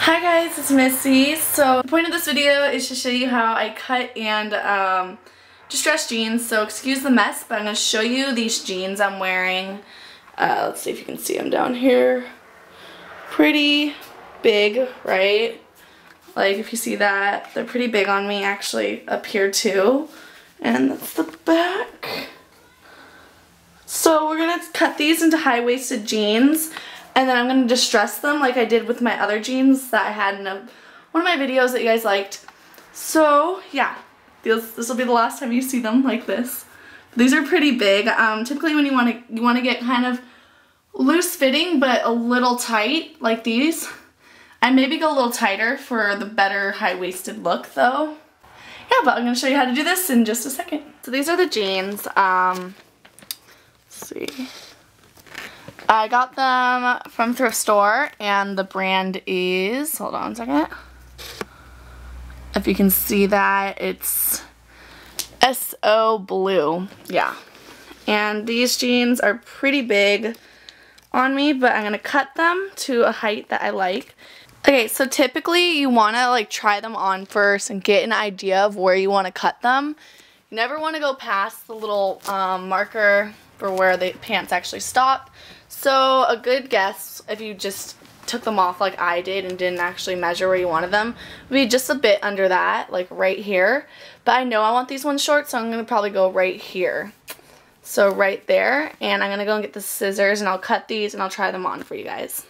Hi guys, it's Missy. So the point of this video is to show you how I cut and distress jeans. So excuse the mess, but I'm going to show you these jeans I'm wearing. Let's see if you can see them down here. Pretty big, right? Like if you see that, they're pretty big on me actually up here too. And that's the back. So we're going to cut these into high-waisted jeans. And then I'm going to distress them like I did with my other jeans that I had in one of my videos that you guys liked. So yeah, this will be the last time you see them like this. These are pretty big. Typically when you want to get kind of loose fitting but a little tight like these. And maybe go a little tighter for the better high-waisted look though. Yeah, but I'm going to show you how to do this in just a second. So these are the jeans. Let's see. I got them from thrift store and the brand is, hold on a second, if you can see that, it's SO Blue, yeah. And these jeans are pretty big on me, but I'm going to cut them to a height that I like. Okay, so typically you want to like try them on first and get an idea of where you want to cut them. You never want to go past the little marker for where the pants actually stop. So a good guess, if you just took them off like I did and didn't actually measure where you wanted them, would be just a bit under that, like right here. But I know I want these ones short, so I'm going to probably go right here. So right there, and I'm going to go and get the scissors and I'll cut these and I'll try them on for you guys.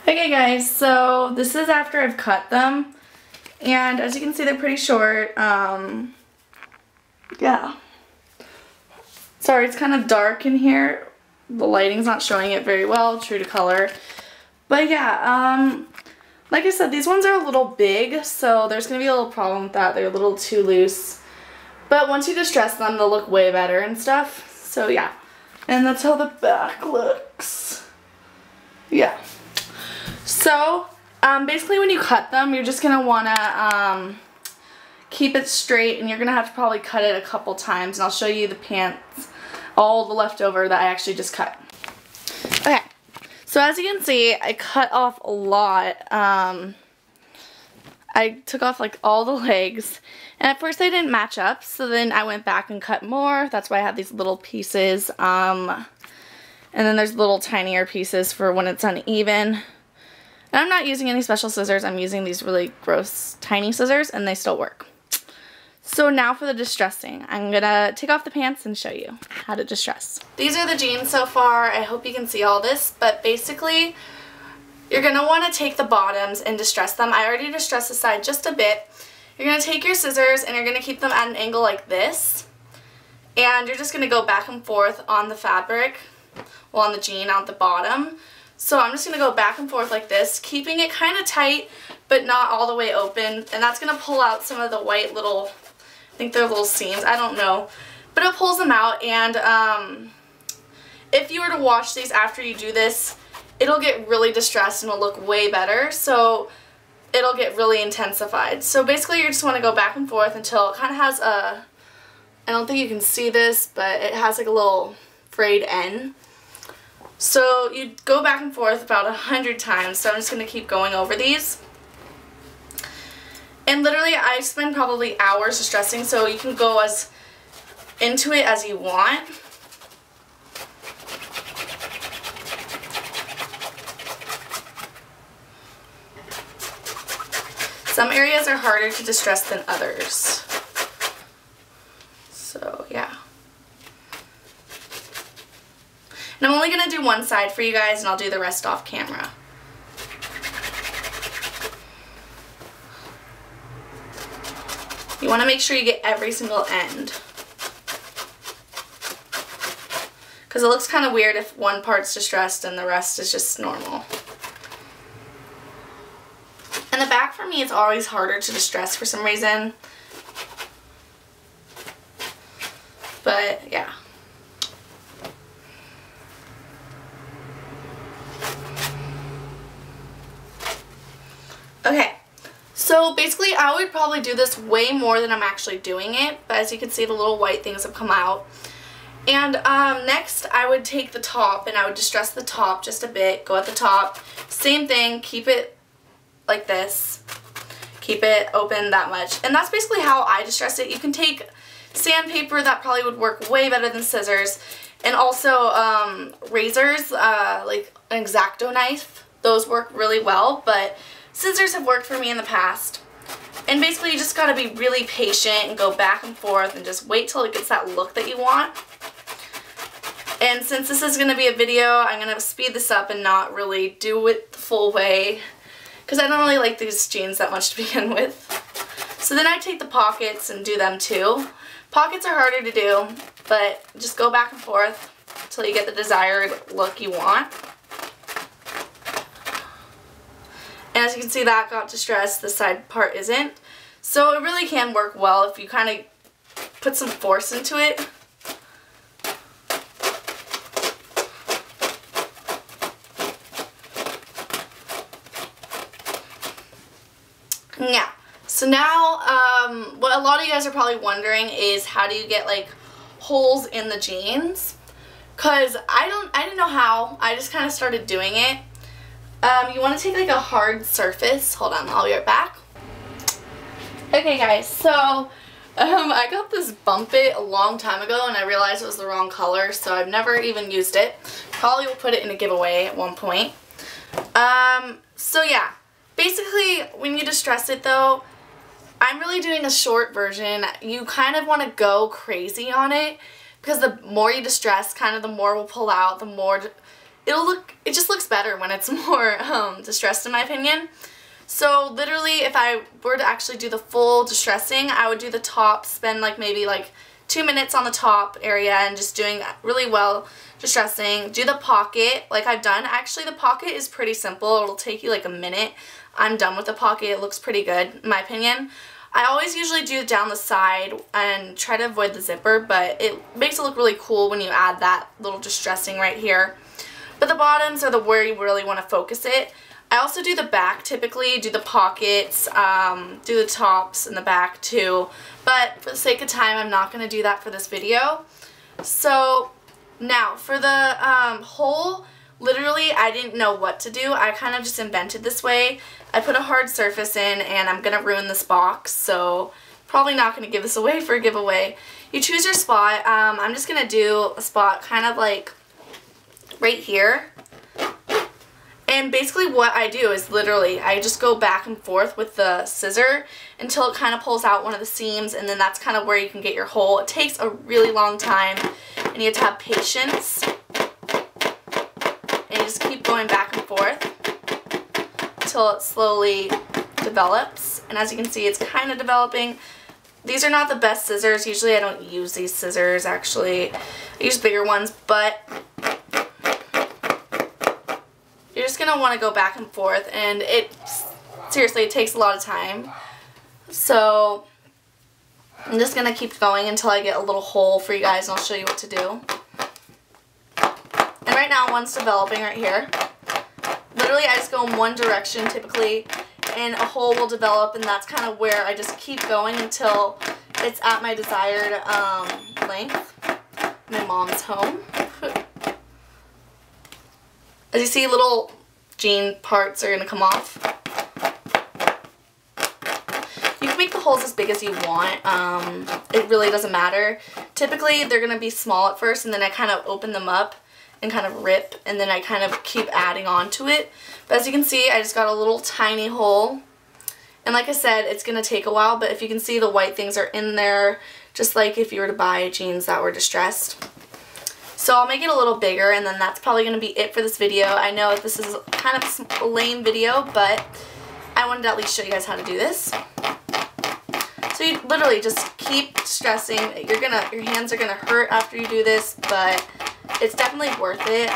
Okay guys, so this is after I've cut them, and as you can see they're pretty short. Yeah. Sorry, it's kind of dark in here. The lighting's not showing it very well, true to color. But yeah, like I said, these ones are a little big, so there's going to be a little problem with that. They're a little too loose. But once you distress them, they'll look way better and stuff. So yeah. And that's how the back looks. Yeah. So, basically when you cut them, you're just going to want to keep it straight, and you're going to have to probably cut it a couple times. And I'll show you the pants, all the leftover that I actually just cut. Okay, so as you can see, I cut off a lot. I took off like all the legs, and at first they didn't match up, so then I went back and cut more. That's why I have these little pieces, and then there's little tinier pieces for when it's uneven. And I'm not using any special scissors. I'm using these really gross tiny scissors, and they still work. So now for the distressing. I'm going to take off the pants and show you how to distress. These are the jeans so far. I hope you can see all this, but basically you're going to want to take the bottoms and distress them. I already distressed the side just a bit. You're going to take your scissors and you're going to keep them at an angle like this. And you're just going to go back and forth on the fabric, well on the jean at the bottom. So I'm just going to go back and forth like this, keeping it kind of tight but not all the way open. And that's going to pull out some of the white little, I think they're little seams, I don't know, but it pulls them out. And if you were to wash these after you do this, it'll get really distressed and it'll look way better, so it'll get really intensified. So basically you just want to go back and forth until it kind of has a, I don't think you can see this, but it has like a little frayed end. So you go back and forth about 100 times, so I'm just going to keep going over these. And literally I spend probably hours distressing, so you can go as into it as you want. Some areas are harder to distress than others. So yeah. And I'm only going to do one side for you guys, and I'll do the rest off camera. You want to make sure you get every single end, because it looks kind of weird if one part's distressed and the rest is just normal. And the back for me is always harder to distress for some reason. But yeah. Okay. So basically I would probably do this way more than I'm actually doing it, but as you can see the little white things have come out. And next I would take the top and I would distress the top just a bit, go at the top, same thing, keep it like this. Keep it open that much. And that's basically how I distress it. You can take sandpaper, that probably would work way better than scissors. And also razors, like an X-Acto knife. Those work really well, but scissors have worked for me in the past. And basically you just gotta be really patient and go back and forth and just wait till it gets that look that you want. And since this is gonna be a video, I'm gonna speed this up and not really do it the full way, because I don't really like these jeans that much to begin with. So then I take the pockets and do them too. Pockets are harder to do, but just go back and forth until you get the desired look you want. And as you can see, that got distressed, the side part isn't. So it really can work well if you kind of put some force into it. Yeah. So now, what a lot of you guys are probably wondering is how do you get like holes in the jeans? Cause I didn't know how. I just kind of started doing it. You want to take like a hard surface. Hold on, I'll be right back. Okay guys, so I got this Bump It a long time ago and I realized it was the wrong color, so I've never even used it. Probably will put it in a giveaway at one point. So yeah, basically when you distress it though, I'm really doing a short version. You kind of want to go crazy on it because the more you distress, kind of the more will pull out, the more it just looks better when it's more distressed in my opinion. So literally if I were to actually do the full distressing, I would do the top, spend like maybe like 2 minutes on the top area and just doing really well distressing. Do the pocket like I've done. Actually the pocket is pretty simple. It'll take you like a minute. I'm done with the pocket. It looks pretty good in my opinion. I always usually do it down the side and try to avoid the zipper, but it makes it look really cool when you add that little distressing right here. But the bottoms are where you really want to focus it. I also do the back typically, do the pockets, do the tops and the back too. But for the sake of time, I'm not going to do that for this video. So now for the hole, literally I didn't know what to do. I kind of just invented this way. I put a hard surface in and I'm going to ruin this box. So probably not going to give this away for a giveaway. You choose your spot. I'm just going to do a spot kind of like right here. And basically what I do is literally I just go back and forth with the scissor until it kind of pulls out one of the seams, and then that's kind of where you can get your hole. It takes a really long time and you have to have patience. And you just keep going back and forth until it slowly develops. And as you can see, it's kind of developing. These are not the best scissors. Usually I don't use these scissors actually. I use bigger ones, but you're just going to want to go back and forth, and seriously, it takes a lot of time. So I'm just going to keep going until I get a little hole for you guys, and I'll show you what to do. And right now one's developing right here. Literally I just go in one direction typically, and a hole will develop, and that's kind of where I just keep going until it's at my desired length. My mom's home. As you see, little jean parts are going to come off. You can make the holes as big as you want. It really doesn't matter. Typically, they're going to be small at first, and then I kind of open them up and kind of rip, and then I kind of keep adding on to it. But as you can see, I just got a little tiny hole. And like I said, it's going to take a while, but if you can see, the white things are in there, just like if you were to buy jeans that were distressed. So I'll make it a little bigger, and then that's probably going to be it for this video. I know this is kind of a lame video, but I wanted to at least show you guys how to do this. So you literally just keep stressing. Your hands are gonna hurt after you do this, but it's definitely worth it.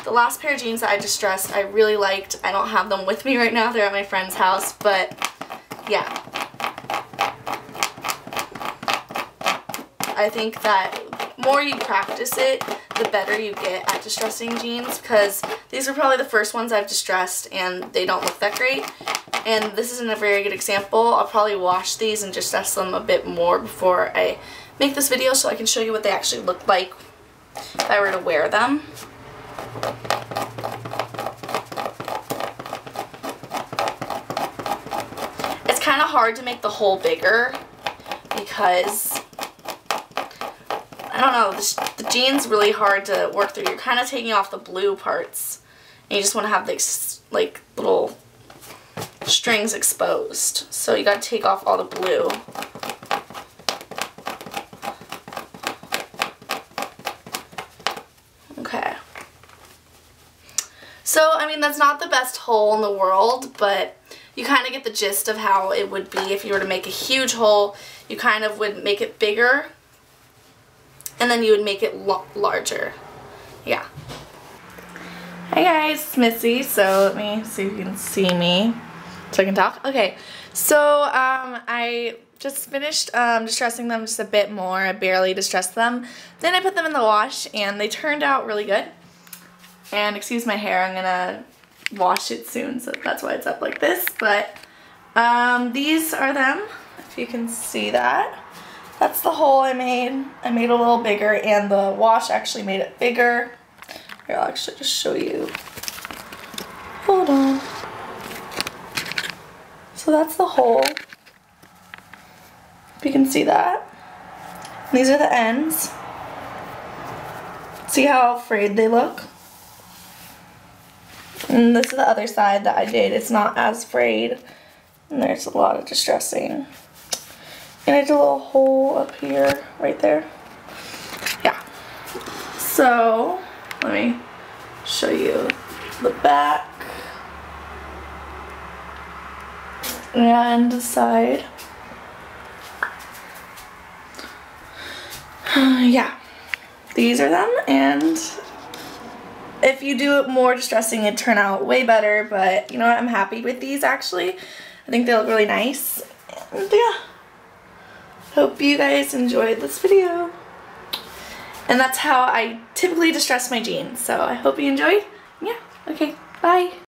The last pair of jeans that I distressed, I really liked. I don't have them with me right now. They're at my friend's house, but yeah. I think that the more you practice it, the better you get at distressing jeans, because these are probably the first ones I've distressed and they don't look that great. And this isn't a very good example. I'll probably wash these and distress them a bit more before I make this video so I can show you what they actually look like if I were to wear them. hard to make the hole bigger because, I don't know, the jean's really hard to work through. You're kind of taking off the blue parts, and you just want to have the, like, little strings exposed. So you got to take off all the blue. Okay. So, I mean, that's not the best hole in the world, but you kind of get the gist of how it would be if you were to make a huge hole. You kind of would make it bigger, and then you would make it larger. Yeah. Hey guys, it's Missy. So let me see if you can see me so I can talk. Okay, so I just finished distressing them just a bit more. I barely distressed them. Then I put them in the wash, and they turned out really good. And excuse my hair, I'm gonna wash it soon, so that's why it's up like this. But these are them, if you can see that. That's the hole I made. I made a little bigger, and the wash actually made it bigger. Here, I'll actually just show you. Hold on. So that's the hole. If you can see that. These are the ends. See how frayed they look? And this is the other side that I did. It's not as frayed. And there's a lot of distressing. And I did a little hole up here, right there. Yeah. So, let me show you the back. And the side. Yeah. These are them, and if you do more distressing, it'd turn out way better, but you know what, I'm happy with these actually. I think they look really nice, and yeah. Hope you guys enjoyed this video. And that's how I typically distress my jeans, so I hope you enjoyed. Yeah, okay, bye.